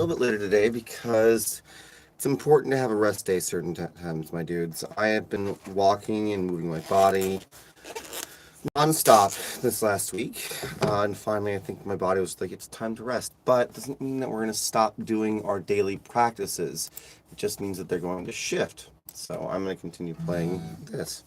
little bit later today because it's important to have a rest day certain times, my dudes. I have been walking and moving my body non-stop this last week, and finally I think my body was like, it's time to rest. But it doesn't mean that we're going to stop doing our daily practices. It just means that they're going to shift. So I'm going to continue playing this.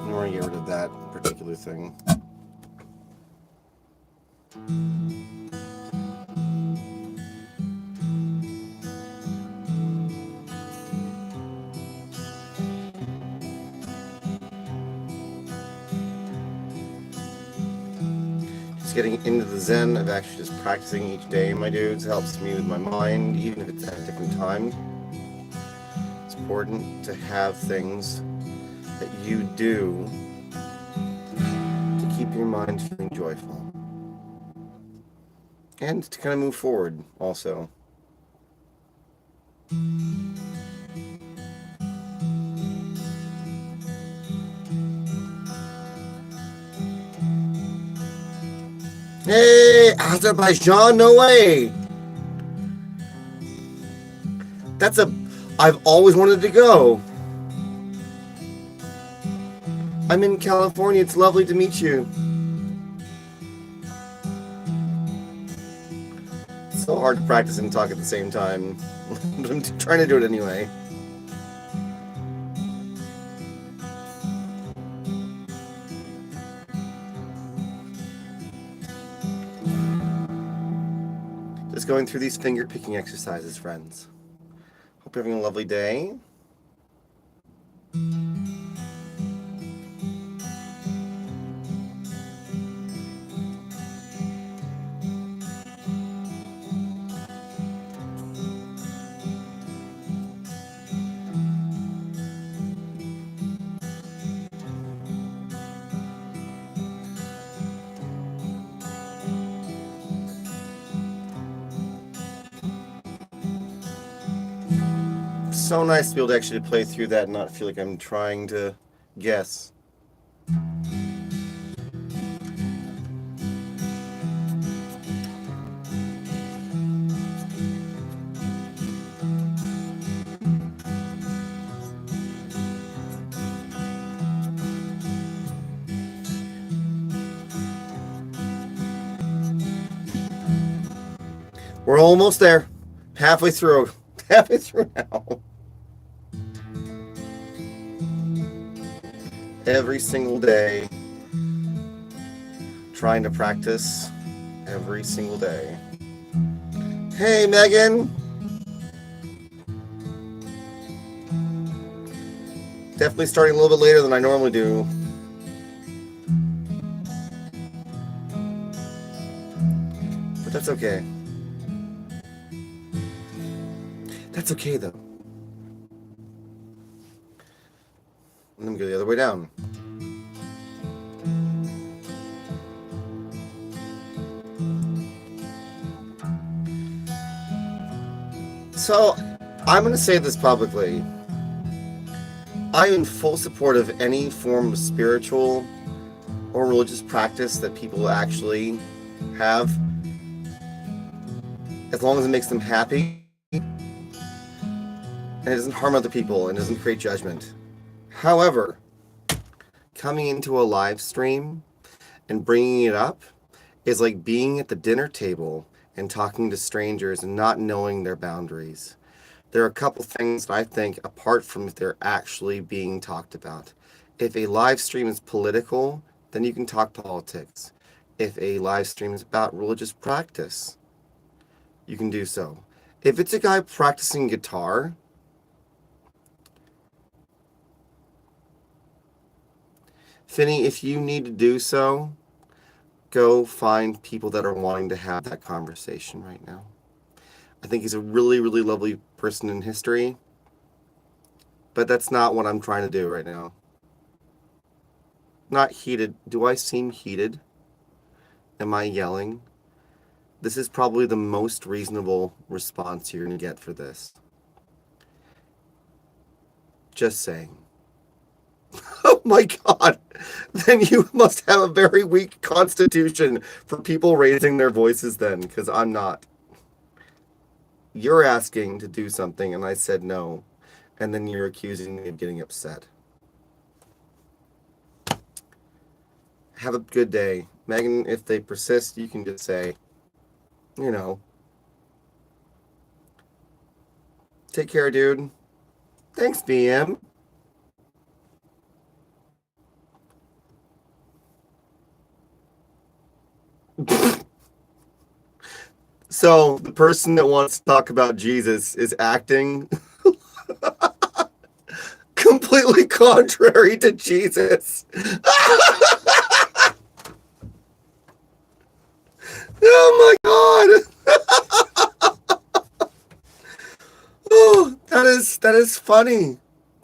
I want to get rid of that particular thing. Just getting into the zen of actually just practicing each day, my dudes, helps me with my mind, even if it's at a different time. It's important to have things that you do to keep your mind feeling joyful. And to kind of move forward also. Hey, Azerbaijan, no way! I've always wanted to go. I'm in California, it's lovely to meet you. It's so hard to practice and talk at the same time, but I'm trying to do it anyway. Just going through these finger picking exercises, friends. Hope you're having a lovely day. So nice to be able to actually play through that and not feel like I'm trying to guess. We're almost there. Halfway through. Halfway through now. Every single day. Trying to practice every single day. Hey, Megan. Definitely starting a little bit later than I normally do. But that's okay. That's okay, though. Let me go the other way down. So, I'm going to say this publicly. I'm in full support of any form of spiritual or religious practice that people actually have, as long as it makes them happy and it doesn't harm other people and doesn't create judgment. However, coming into a live stream and bringing it up is like being at the dinner table and talking to strangers and not knowing their boundaries. There are a couple things that I think, apart from if they're actually being talked about. If a live stream is political, then you can talk politics. If a live stream is about religious practice, you can do so. If it's a guy practicing guitar, Finney, if you need to do so, go find people that are wanting to have that conversation right now. I think he's a really, really lovely person in history, but that's not what I'm trying to do right now. Not heated. Do I seem heated? Am I yelling? This is probably the most reasonable response you're going to get for this. Just saying. Oh my God. Then you must have a very weak constitution for people raising their voices then, because I'm not. You're asking to do something and I said no, and then you're accusing me of getting upset. Have a good day. Megan, if they persist, you can just say, you know, take care, dude. Thanks, BM. So the person that wants to talk about Jesus is acting completely contrary to Jesus. Oh my God. Oh, that is funny.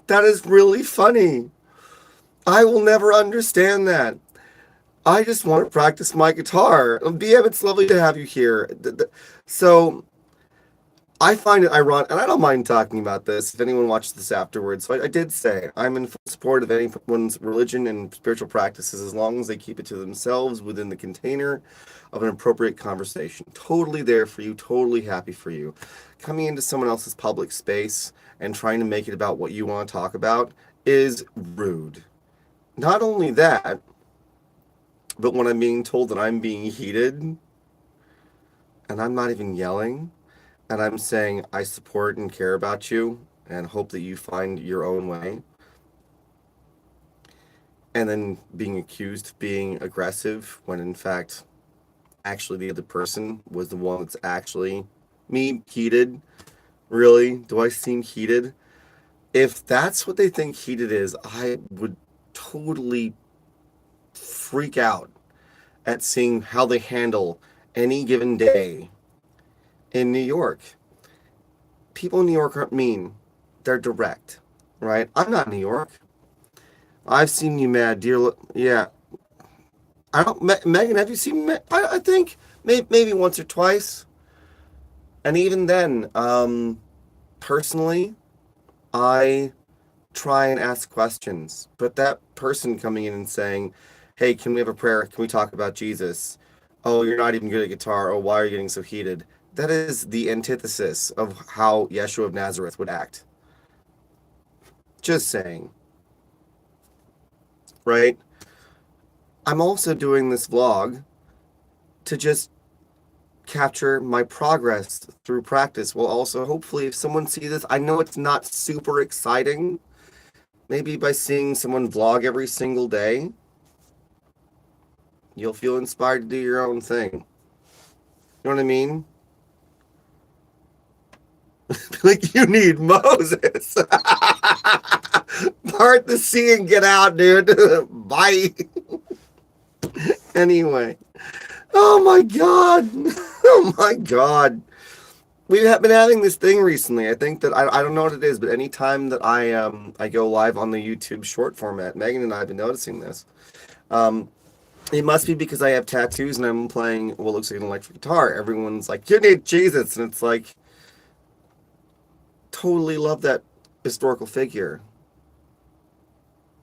That is really funny. I will never understand that. I just want to practice my guitar. BM, it's lovely to have you here. So I find it ironic, and I don't mind talking about this if anyone watches this afterwards. So I did say I'm in full support of anyone's religion and spiritual practices as long as they keep it to themselves within the container of an appropriate conversation. Totally there for you, totally happy for you. Coming into someone else's public space and trying to make it about what you want to talk about is rude. Not only that, but when I'm being told that I'm being heated and I'm not even yelling, and I'm saying I support and care about you and hope that you find your own way, and then being accused of being aggressive when in fact actually the other person was the one that's actually me heated. Really? Do I seem heated? If that's what they think heated is, I would totally freak out at seeing how they handle any given day in New York. People in New York aren't mean. They're direct, right? I'm not New York. I've seen you mad, dear. Yeah. I don't, Megan, have you seen me? I think maybe once or twice. And even then, personally, I try and ask questions. But that person coming in and saying, hey, can we have a prayer? Can we talk about Jesus? Oh, you're not even good at guitar. Oh, why are you getting so heated? That is the antithesis of how Yeshua of Nazareth would act. Just saying. Right? I'm also doing this vlog to just capture my progress through practice. Well, also, hopefully, if someone sees this, I know it's not super exciting. Maybe by seeing someone vlog every single day, you'll feel inspired to do your own thing. You know what I mean? Like, you need Moses. Part the sea and get out, dude. Bye. Anyway. Oh my God. Oh my God. We've been having this thing recently. I think that I don't know what it is, but anytime that I go live on the YouTube short format, Megan and I have been noticing this. It must be because I have tattoos and I'm playing what looks like an electric guitar. Everyone's like, you need Jesus. And it's like, totally love that historical figure.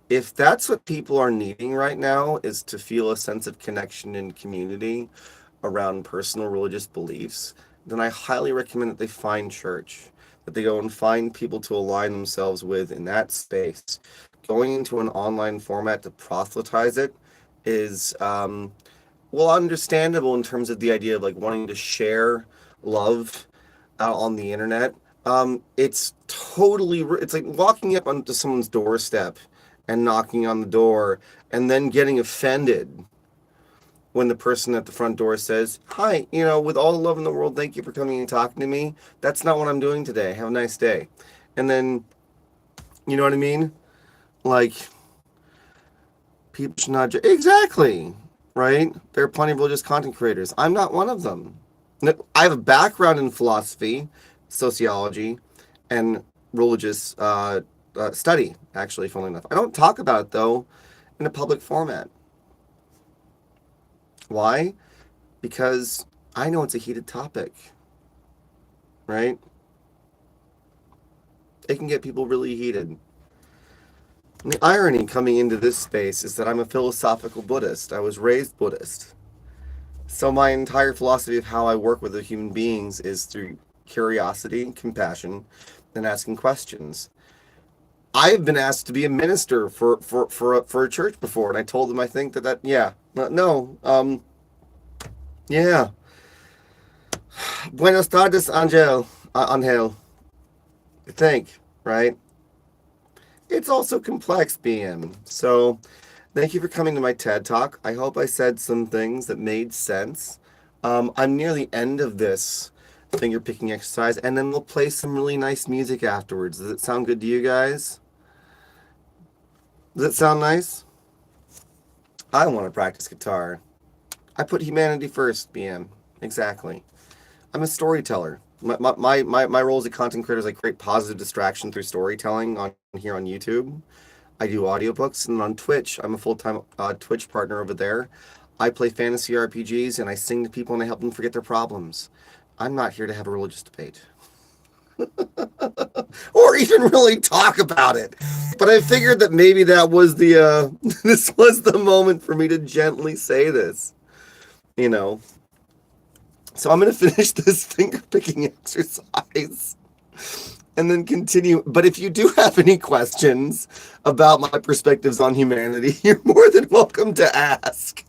If that's what people are needing right now, is to feel a sense of connection and community around personal religious beliefs, then I highly recommend that they find church, that they go and find people to align themselves with in that space. Going into an online format to proselytize it is, well, understandable in terms of the idea of like wanting to share love out on the internet. It's totally, it's like walking up onto someone's doorstep and knocking on the door and then getting offended when the person at the front door says, hi, with all the love in the world, thank you for coming and talking to me. That's not what I'm doing today. Have a nice day. And then, you know what I mean? Like, people should not, exactly. right? There are plenty of religious content creators. I'm not one of them. I have a background in philosophy, sociology, and religious study, actually, funnily enough. I don't talk about it, though, in a public format. Why? Because I know it's a heated topic, right? It can get people really heated. And the irony coming into this space is that I'm a philosophical Buddhist. I was raised Buddhist. So my entire philosophy of how I work with the human beings is through curiosity, compassion, and asking questions. I've been asked to be a minister for a church before, and I told them I think that yeah, no, yeah. Buenos tardes, Angel. I think, right? It's also complex, BM. So, thank you for coming to my TED Talk. I hope I said some things that made sense. I'm near the end of this finger picking exercise, and then we'll play some really nice music afterwards. Does it sound good to you guys? Does it sound nice? I want to practice guitar. I put humanity first, BM. Exactly. I'm a storyteller. My role as a content creator is I create positive distraction through storytelling on here on YouTube. I do audiobooks, and on Twitch, I'm a full-time Twitch partner over there. I play fantasy RPGs, and I sing to people, and I help them forget their problems. I'm not here to have a religious debate. Or even really talk about it. But I figured that maybe that was the this was the moment for me to gently say this. You know. So I'm gonna finish this finger picking exercise and then continue. But if you do have any questions about my perspectives on humanity, you're more than welcome to ask.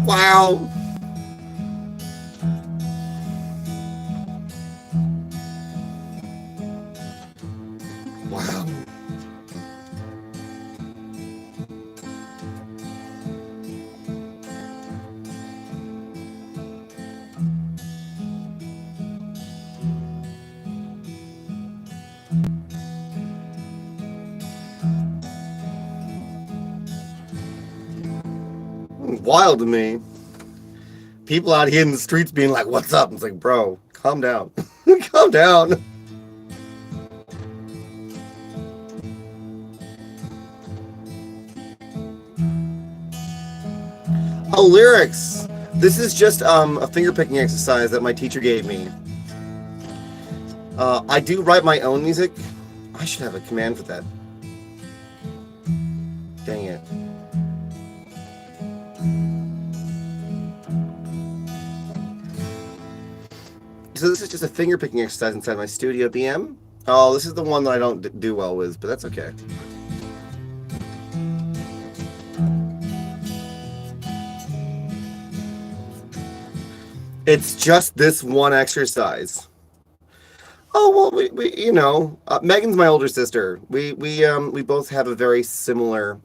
Wow. Wow. Wild to me. People out here in the streets being like, "What's up?" It's like, bro, calm down. Calm down. Oh, lyrics. This is just a finger picking exercise that my teacher gave me. I do write my own music. I should have a command for that. Dang it. So this is just a finger picking exercise inside my studio, BM. Oh, this is the one that I don't do well with, but that's okay. It's just this one exercise. Oh well, Megan's my older sister. We both have a very similar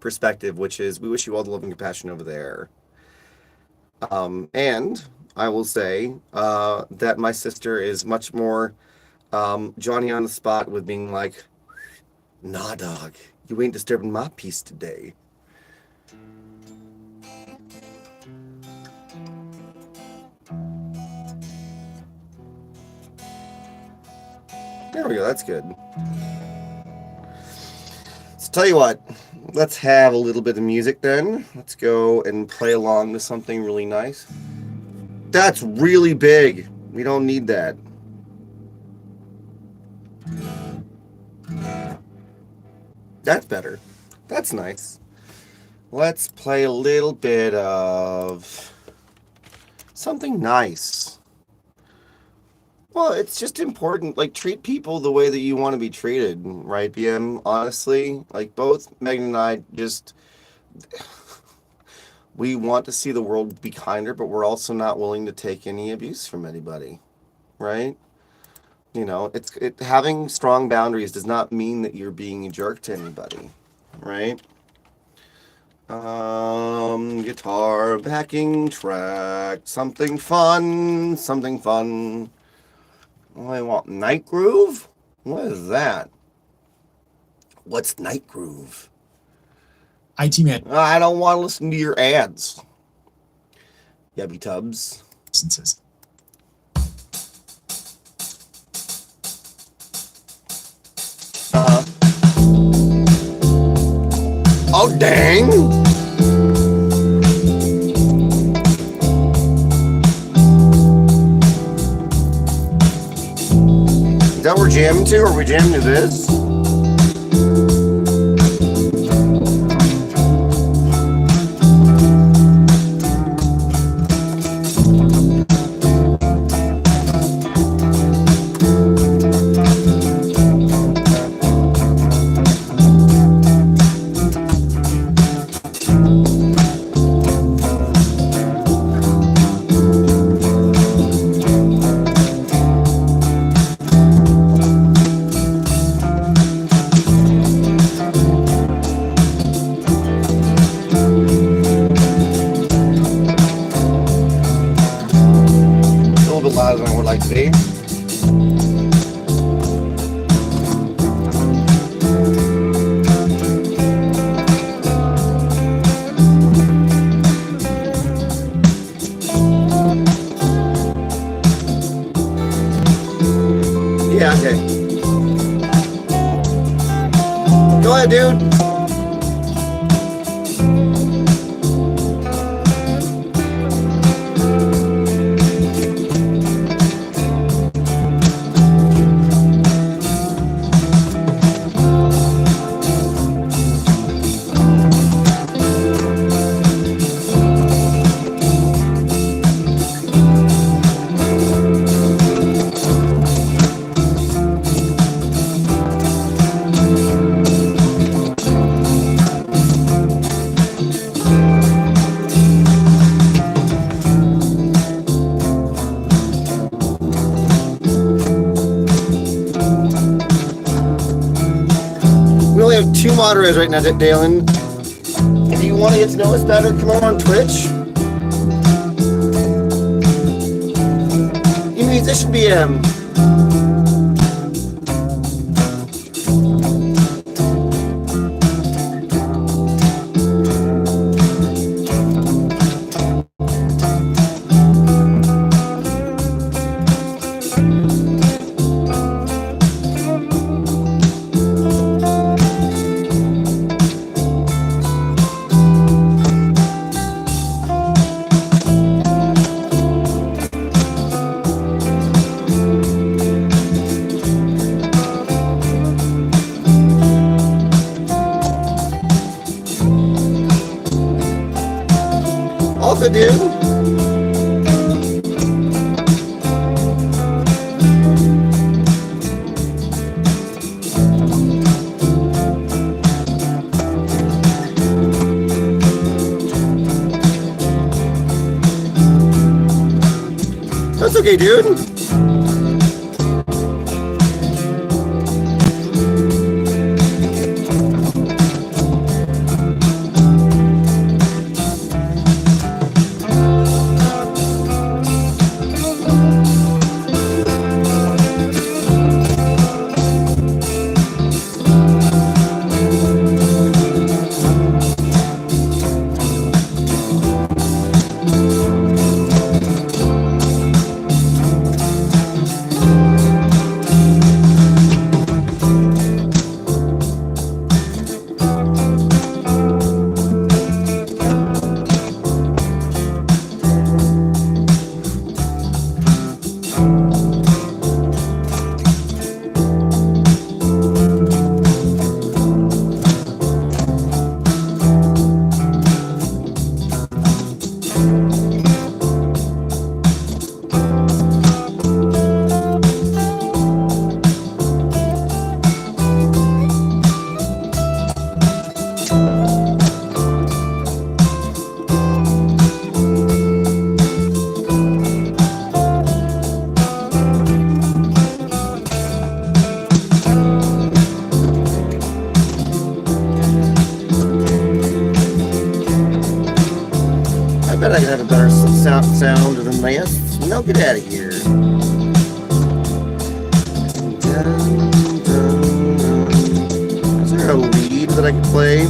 perspective, which is we wish you all the love and compassion over there. And I will say that my sister is much more Johnny on the spot with being like, "Nah, dog, you ain't disturbing my peace today." There we go. That's good. So tell you what, let's have a little bit of music then. Let's go and play along to something really nice. That's really big. We don't need that. That's better. That's nice. Let's play a little bit of something nice. Well, it's just important. Like, treat people the way that you want to be treated, right, BM? Honestly, like, both Megan and I just. We want to see the world be kinder, but we're also not willing to take any abuse from anybody, right? You know, having strong boundaries does not mean that you're being a jerk to anybody, right? Guitar backing track, something fun, something fun. Oh, I want Night Groove? What is that? What's Night Groove? IT man. I don't want to listen to your ads. Yubby Tubs. Licenses. Oh, dang! Is that what we're jamming to? Are we jamming to this? Louder than I would like to be. Yeah, okay. Go ahead, dude. We only have 2 moderators right now, Dalen. If you want to get to know us better, come over on Twitch. You musician BM. Also, dude. That's okay, dude. have a better sound than this. No, get out of here. Is there a lead that I can play?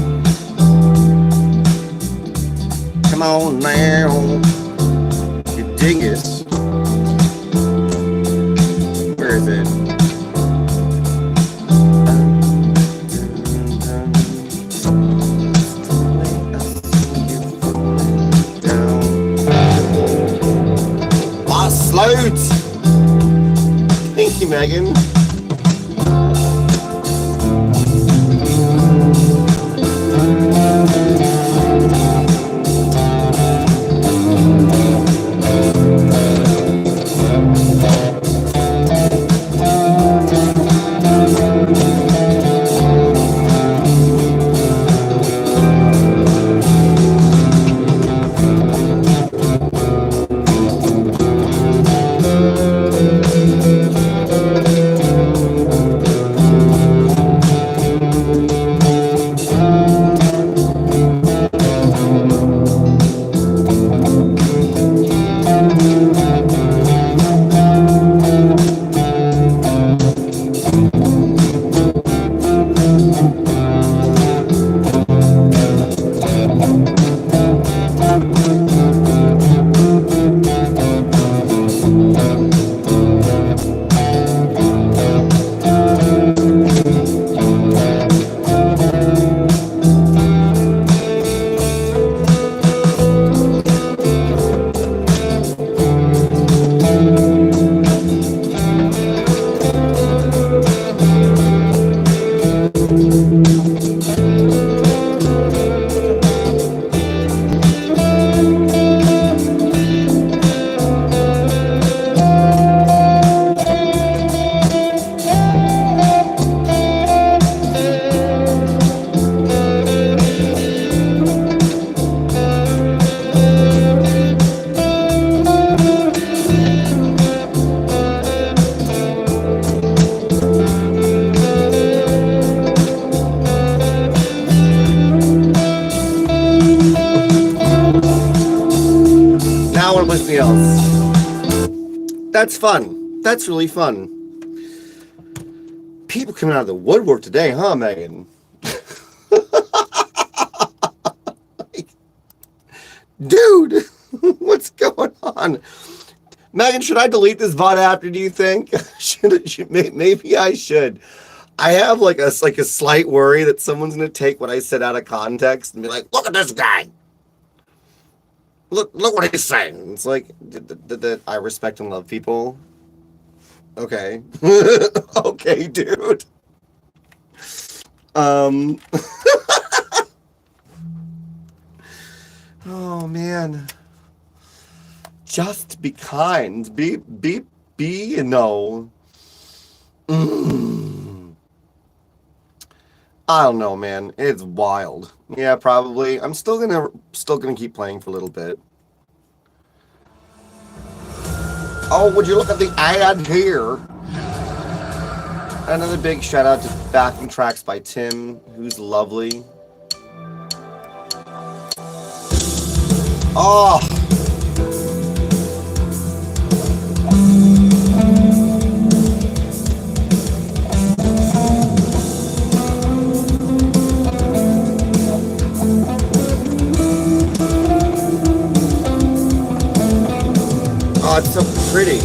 Come on now. You dingus. Where is it? Loads. Thank you, Megan. Something else. That's fun. That's really fun. People coming out of the woodwork today, huh, Megan? Dude, what's going on? Megan, should I delete this VOD after, do you think? Maybe I should. I have like a slight worry that someone's going to take what I said out of context and be like, look at this guy. Look what he's saying. It's like that I respect and love people. Okay. Okay, dude. Oh man. Just be kind. Be no. I don't know, man. It's wild. Yeah, probably. I'm still gonna keep playing for a little bit. Oh, would you look at the ad here? Another big shout out to backing tracks by Tim, who's lovely. Oh. Oh, it's so pretty.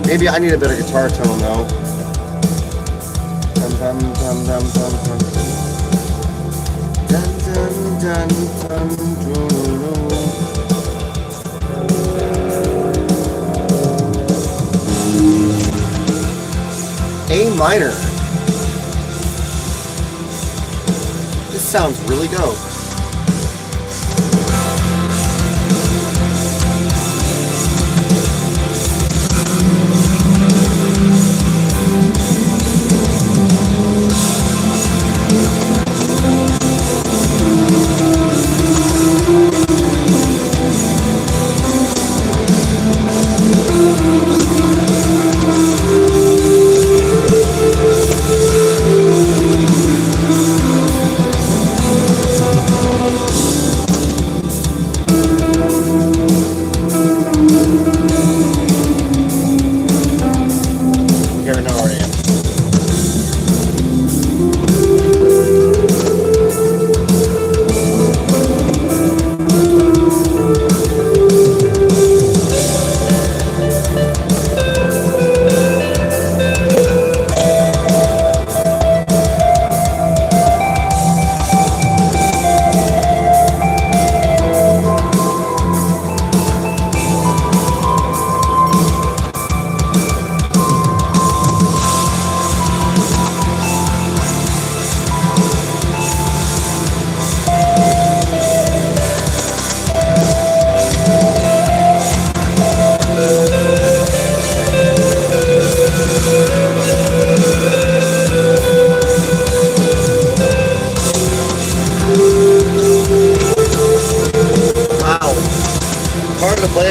Maybe I need a better guitar tone though. Dun, dun, dun, dun, dun, dun. Dun, dun, dun, dun, A minor. This sounds really dope.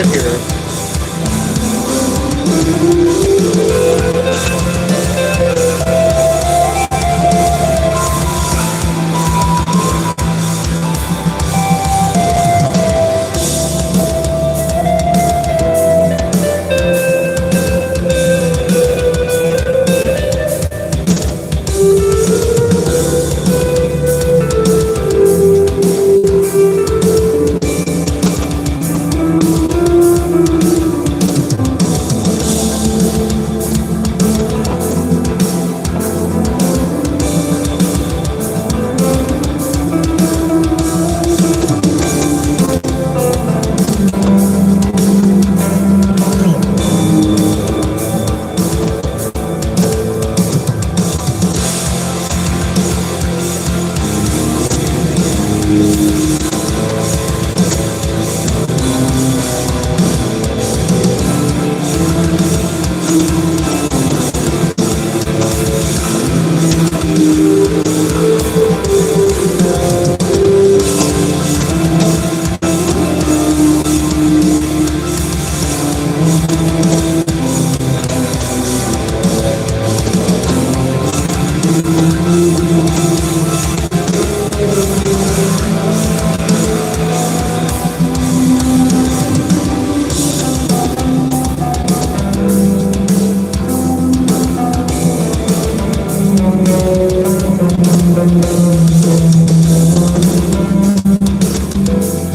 get here.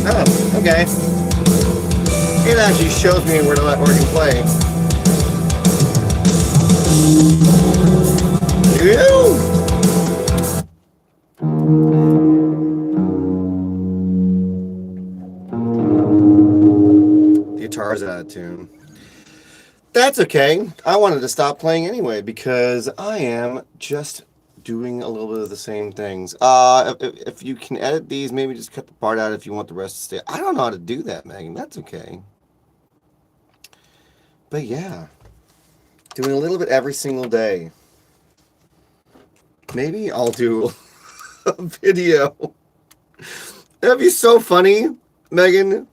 Oh, okay. It actually shows me where to play. Ew! The guitar's out of tune. That's okay. I wanted to stop playing anyway because I am just doing a little bit of the same things. If you can edit these, maybe just cut the part out if you want the rest to stay. I don't know how to do that, Megan. That's okay. But yeah, doing a little bit every single day. Maybe I'll do a video. That'd be so funny, Megan.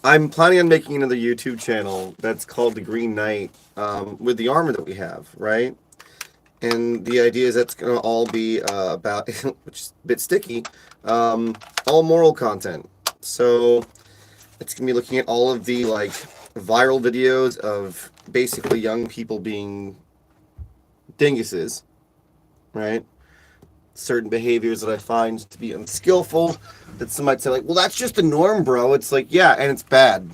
I'm planning on making another YouTube channel that's called The Green Knight, with the armor that we have, right? And the idea is that's going to all be about, which is a bit sticky, all moral content. So it's going to be looking at all of the like viral videos of basically young people being dinguses, right? Certain behaviors that I find to be unskillful, that some might say like, well, that's just the norm, bro. It's like, yeah, and it's bad.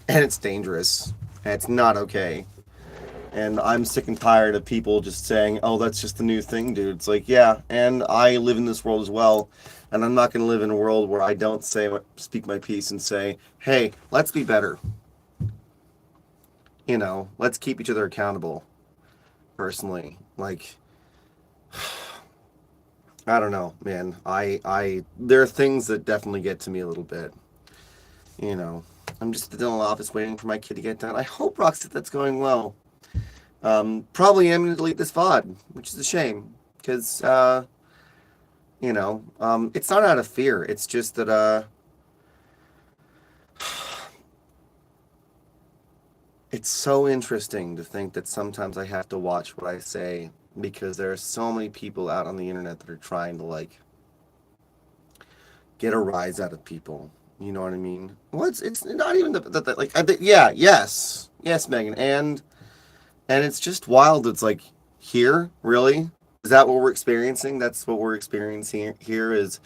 And it's dangerous. And it's not okay. And I'm sick and tired of people just saying, oh, that's just the new thing, dude. It's like, yeah, and I live in this world as well. And I'm not going to live in a world where I don't speak my piece and say, hey, let's be better. You know, let's keep each other accountable. Personally, like, I don't know, man. There are things that definitely get to me a little bit. You know, I'm just in the dental office waiting for my kid to get done. I hope, Roxy, that's going well. Probably am going to delete this VOD, which is a shame, because, you know, it's not out of fear. It's just that, it's so interesting to think that sometimes I have to watch what I say, because there are so many people out on the internet that are trying to, like, get a rise out of people. You know what I mean? Well, it's not even yes, Megan, and it's just wild. It's like, here, really? Is that what we're experiencing? That's what we're experiencing here, is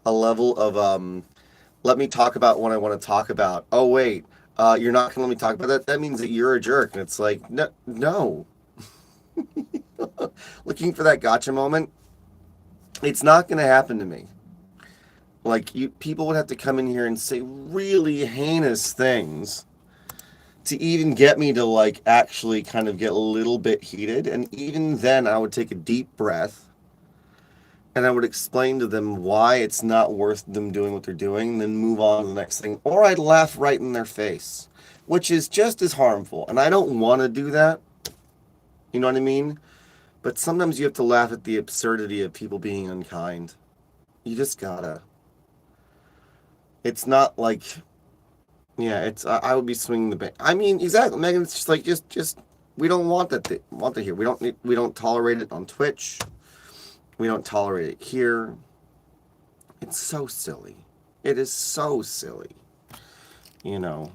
a level of, let me talk about what I want to talk about. Oh, wait, you're not going to let me talk about that? That means that you're a jerk. And it's like, no. Looking for that gotcha moment, it's not going to happen to me. Like, people would have to come in here and say really heinous things to even get me to, like, actually kind of get a little bit heated. And even then, I would take a deep breath and I would explain to them why it's not worth them doing what they're doing, and then move on to the next thing. Or I'd laugh right in their face, which is just as harmful. And I don't want to do that. You know what I mean? But sometimes you have to laugh at the absurdity of people being unkind. You just gotta. It's not like Yeah, it's I would be swinging the bat. I mean, exactly, Megan. It's just like just we don't want that. Want that here. We don't tolerate it on Twitch. We don't tolerate it here. It's so silly. It is so silly. You know,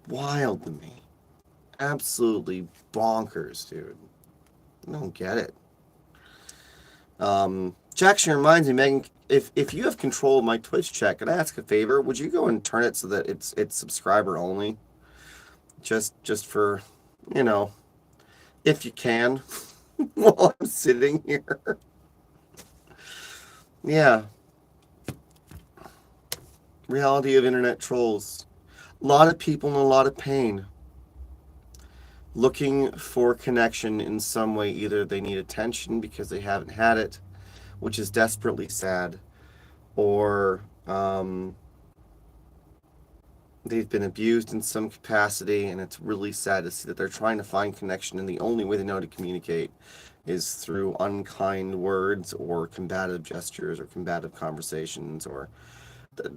wild to me. Absolutely bonkers, dude. I don't get it. Jackson reminds me, Megan, if you have control of my Twitch chat, could I ask a favor? Would you go and turn it so that it's subscriber only? Just for, you know, if you can, while I'm sitting here. Yeah. Reality of internet trolls. A lot of people in a lot of pain. Looking for connection in some way. Either they need attention because they haven't had it, which is desperately sad, or they've been abused in some capacity, and it's really sad to see that they're trying to find connection, and the only way they know how to communicate is through unkind words or combative gestures or combative conversations. Or,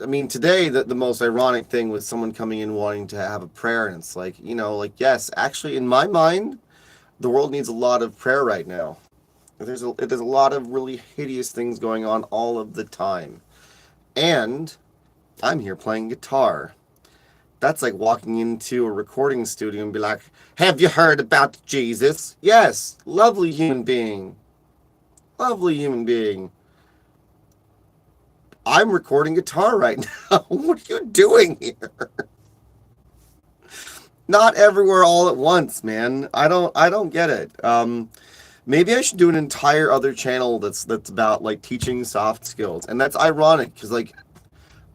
I mean, today the most ironic thing was someone coming in wanting to have a prayer, and it's like, like, yes, actually, in my mind, the world needs a lot of prayer right now. There's a lot of really hideous things going on all of the time, and I'm here playing guitar. That's like walking into a recording studio and be like, "Have you heard about Jesus?" Yes, lovely human being. Lovely human being. I'm recording guitar right now. What are you doing here? Not everywhere all at once, man. I don't get it. Maybe I should do an entire other channel that's about like teaching soft skills. And that's ironic because like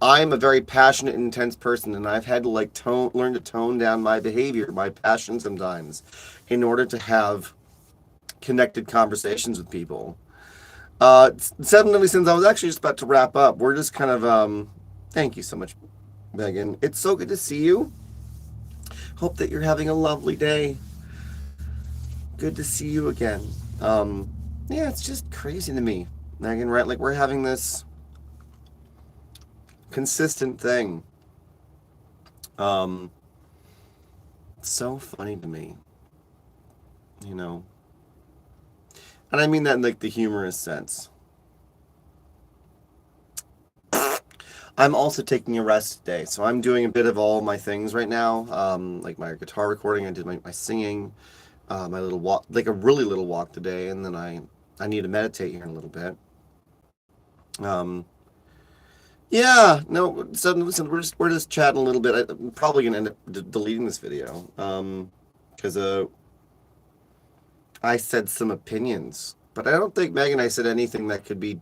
I'm a very passionate and intense person, and I've had to like learn to tone down my behavior, my passion sometimes, in order to have connected conversations with people. Seven Deadly Sins. I was actually just about to wrap up. We're just kind of Thank you so much, Megan. It's so good to see you. Hope that you're having a lovely day. Good to see you again. Yeah, it's just crazy to me, Megan. Right? Like we're having this consistent thing. Um, so funny to me, you know. And I mean that in like the humorous sense. I'm also taking a rest today, so I'm doing a bit of all my things right now. Like my guitar recording, I did my singing, my little walk, like a really little walk today, and then I need to meditate here in a little bit. Um, yeah, no, so listen, we're just chatting a little bit. I'm probably gonna end up deleting this video, because I said some opinions, but I don't think Meg and I said anything that could be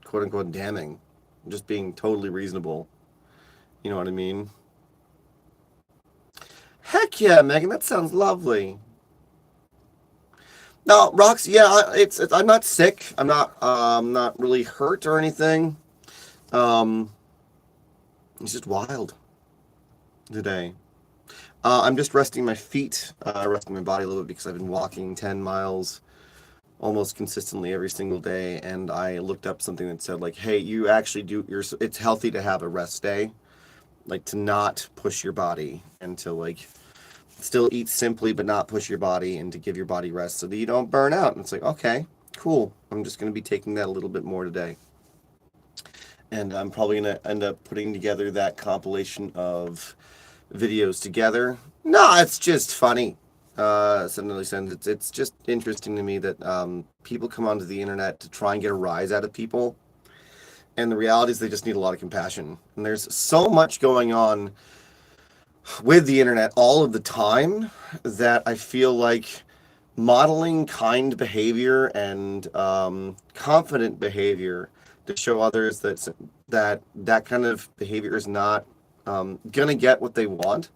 quote unquote damning. I'm just being totally reasonable. You know what I mean? Heck yeah, Megan, that sounds lovely. No, Roxy, yeah, it's I'm not sick. I'm not really hurt or anything. Um, it's just wild today. I'm just resting my feet, resting my body a little bit because I've been walking 10 miles almost consistently every single day, and I looked up something that said like, hey, you actually it's healthy to have a rest day, like to not push your body and to like still eat simply but not push your body and to give your body rest so that you don't burn out. And it's like, okay, cool. I'm just going to be taking that a little bit more today. And I'm probably going to end up putting together that compilation of videos together. No, it's just funny. It's just interesting to me that people come onto the internet to try and get a rise out of people. And the reality is they just need a lot of compassion. And there's so much going on with the internet all of the time that I feel like modeling kind behavior and confident behavior to show others that kind of behavior is not gonna get what they want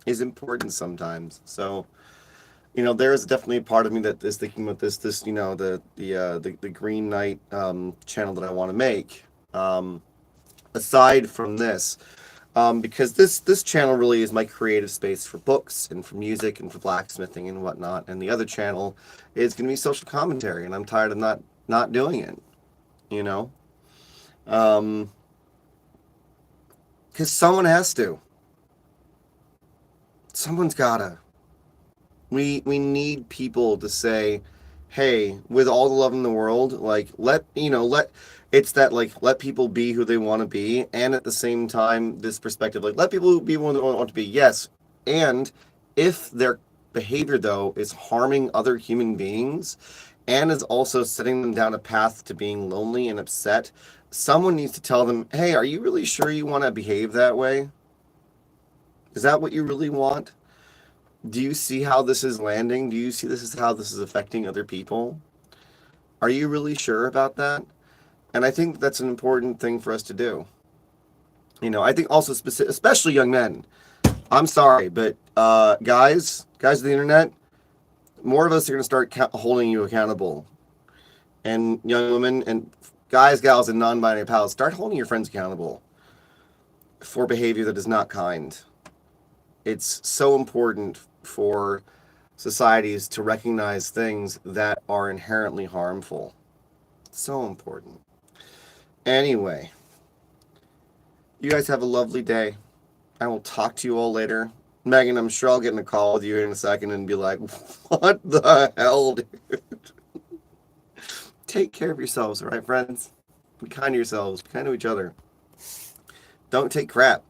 is important sometimes. So there is definitely a part of me that is thinking about this the Green Knight channel that I want to make. Aside from this, because this channel really is my creative space for books and for music and for blacksmithing and whatnot, and the other channel is going to be social commentary, and I'm tired of not doing it. You know, um, Because someone has to. Someone's gotta. We need people to say, hey, with all the love in the world, like let people be who they want to be, and at the same time, this perspective, like let people be who they want to be, yes. And if their behavior though is harming other human beings and is also setting them down a path to being lonely and upset, someone needs to tell them, hey, are you really sure you want to behave that way? Is that what you really want? Do you see how this is landing? Do you see this is how this is affecting other people? Are you really sure about that? And I think that's an important thing for us to do. I think also especially young men. I'm sorry, but guys of the internet, more of us are going to start holding you accountable. And young women and guys, gals, and non-binary pals, start holding your friends accountable for behavior that is not kind. It's so important for societies to recognize things that are inherently harmful. So important. Anyway, you guys have a lovely day. I will talk to you all later. Megan, I'm sure I'll get in a call with you in a second and be like, what the hell, dude? Take care of yourselves, all right, friends? Be kind to yourselves. Be kind to each other. Don't take crap.